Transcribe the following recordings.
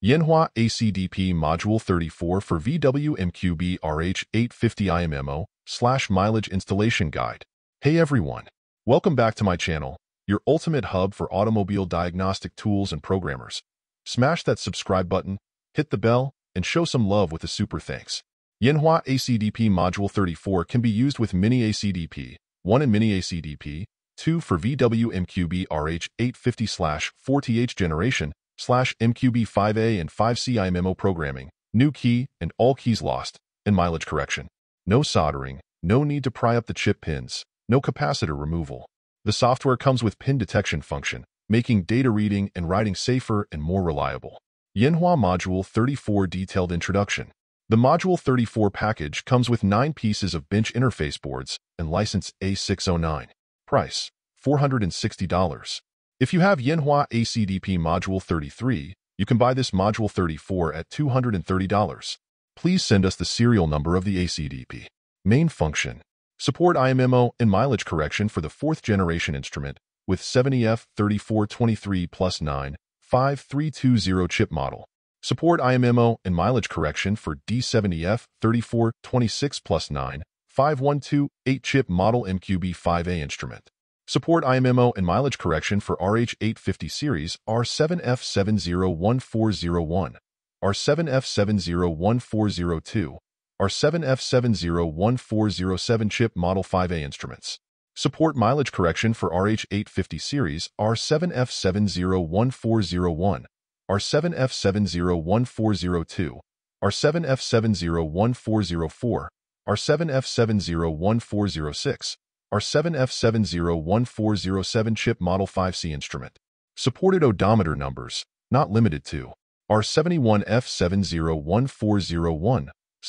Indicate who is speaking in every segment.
Speaker 1: Yanhua ACDP Module 34 for VW MQB RH850 IMMO / mileage installation guide. Hey everyone, welcome back to my channel, your ultimate hub for automobile diagnostic tools and programmers. Smash that subscribe button, hit the bell, and show some love with a super thanks. Yanhua ACDP Module 34 can be used with Mini ACDP-1 and Mini ACDP-2 for VW MQB RH850 / 4th generation / MQB 5A and 5C IMMO programming, new key and all keys lost, and mileage correction. No soldering, no need to pry up the chip pins, no capacitor removal. The software comes with pin detection function, making data reading and writing safer and more reliable. Yanhua Module 34 Detailed Introduction. The Module 34 package comes with 9 pieces of bench interface boards and license A609. Price, $460. If you have Yanhua ACDP Module 33, you can buy this Module 34 at $230. Please send us the serial number of the ACDP. Main function. Support IMMO and mileage correction for the 4th generation instrument with 70F3423 plus 9, 5320 chip model. Support IMMO and mileage correction for D70F3426 plus 9, 5128 chip model MQB 5A instrument. Support IMMO and mileage correction for RH850 series R7F701401, R7F701402, R7F701407 chip model 5A instruments. Support mileage correction for RH850 series R7F701401, R7F701402, R7F701404, R7F701406, R7F701407 chip model 5C instrument. Supported odometer numbers, not limited to R71F701401 /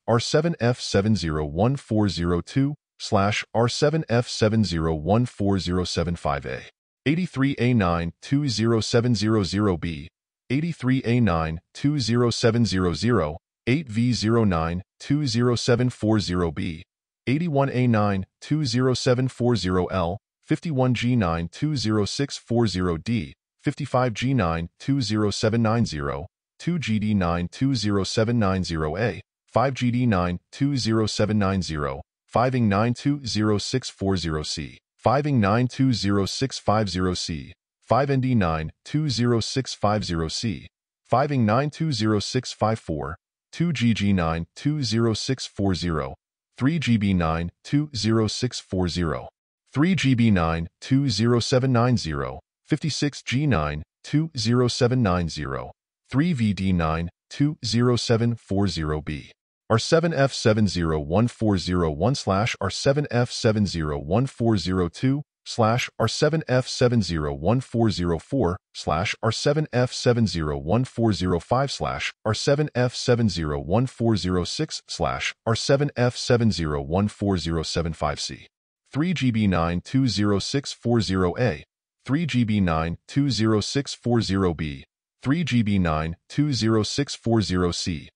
Speaker 1: R7F701402 / R7F701407 83A9-20700B, 83A9-20700, 8V09-20740B, 81A9-20740L, 51G9-20640D, 55G9-20790, 2GD9-20790A, 5GD9-20790, 5ING9-20640C, 5ING9-20650C, 5ND9-20650C, 5ING9-20654, 2GG9-20640, 3GB9-20640, 3GB9-20790, 56G9-20790, 3VD9-20740B. R7F70141 / R7F70142 / R7F70104 / R7F70145 / R7F70146 / R7F7014075C. 3GB9-20640A, 3GB9-20640B, 3GB9-20640C,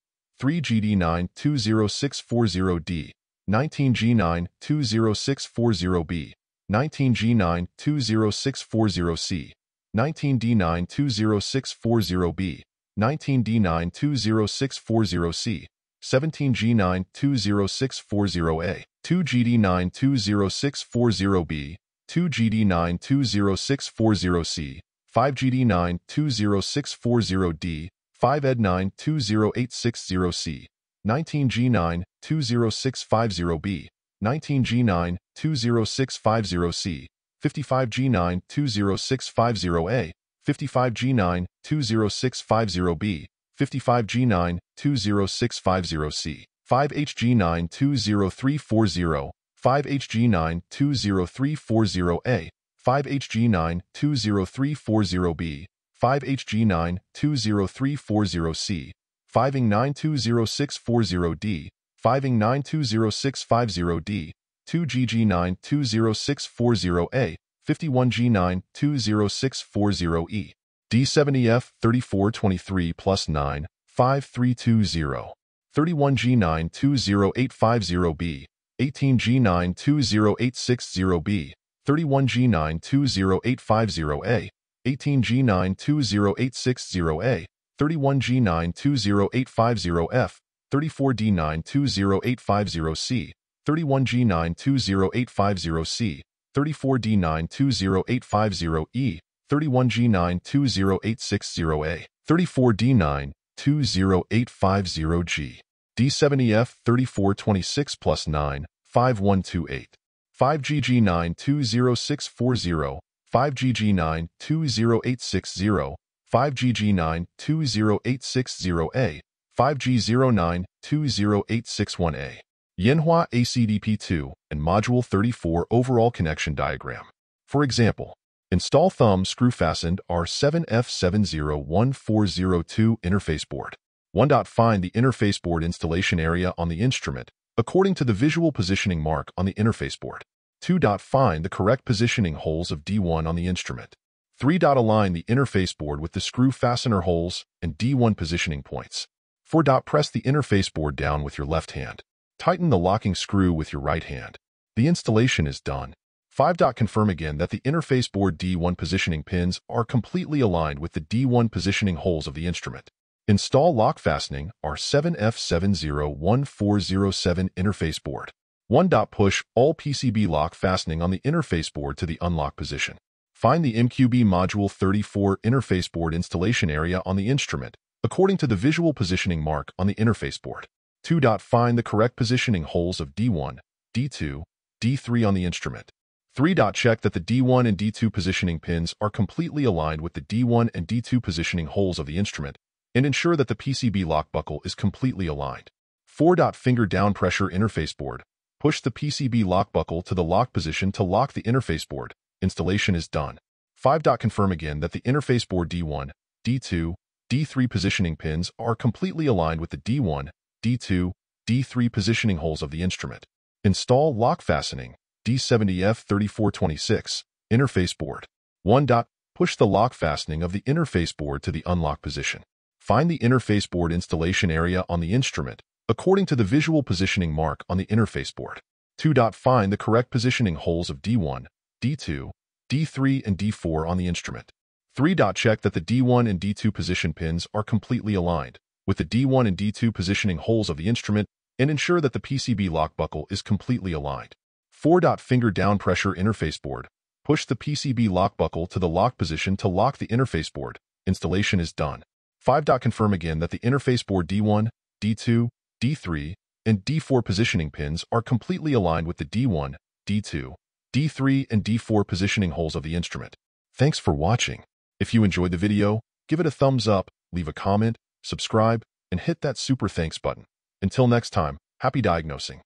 Speaker 1: 3GD9-20640D, 19G9-20640B, 19G9-20640C, 19D9-20640B, 19D9-20640C, 17G9-20640A, 2GD9-20640B, 2GD9-20640C, 5GD9-20640D, 5ED9-20860C, 19G9-20650B, 19G9-20650C, 55G9-20650A, 55G9-20650B, 55G9-20650C, 5HG9-20340, 5HG9-20340A, 5HG9-20340B, 5HG9-20340C, 5ING9-20640D, 5ING9-20650D, 2GG9-20640A, 51G9-20640E, D70F3423 plus 9, 5320, 31G9-20850B, 18G9-20860B, 31G9-20850A, 18G9-20860A, 31G920850F, 34D920850C, 31G920850C, 34D920850E, 31G920860A, 34D920850G, D70F 3426 plus 9, 5128, 5GG920640, 5GG920860, 5GG920860A, 5G09208661A. Yanhua ACDP-2 and Module 34 Overall Connection Diagram. For example, install thumb screw fastened R7F701402 interface board. 1. Find the interface board installation area on the instrument according to the visual positioning mark on the interface board. 2. Find the correct positioning holes of D1 on the instrument. 3. Align the interface board with the screw fastener holes and D1 positioning points. 4. Press the interface board down with your left hand. Tighten the locking screw with your right hand. The installation is done. 5. Confirm again that the interface board D1 positioning pins are completely aligned with the D1 positioning holes of the instrument. Install lock fastening R7F701407 interface board. 1. Push all PCB lock fastening on the interface board to the unlock position. Find the MQB Module 34 interface board installation area on the instrument according to the visual positioning mark on the interface board. 2. Find the correct positioning holes of D1, D2, D3 on the instrument. 3. Check that the D1 and D2 positioning pins are completely aligned with the D1 and D2 positioning holes of the instrument and ensure that the PCB lock buckle is completely aligned. 4. Finger down pressure interface board. Push the PCB lock buckle to the lock position to lock the interface board. Installation is done. 5. Confirm again that the interface board D1, D2, D3 positioning pins are completely aligned with the D1, D2, D3 positioning holes of the instrument. Install lock fastening D70F3426 interface board. 1. Push the lock fastening of the interface board to the unlock position. Find the interface board installation area on the instrument according to the visual positioning mark on the interface board. 2. Find the correct positioning holes of D1, D2, D3, and D4 on the instrument. 3. Check that the D1 and D2 position pins are completely aligned with the D1 and D2 positioning holes of the instrument and ensure that the PCB lock buckle is completely aligned. 4. Finger down pressure interface board. Push the PCB lock buckle to the lock position to lock the interface board. Installation is done. 5. Confirm again that the interface board D1, D2, D3, and D4 positioning pins are completely aligned with the D1, D2, D3, and D4 positioning holes of the instrument. Thanks for watching. If you enjoyed the video, give it a thumbs up, leave a comment, subscribe, and hit that super thanks button. Until next time, happy diagnosing.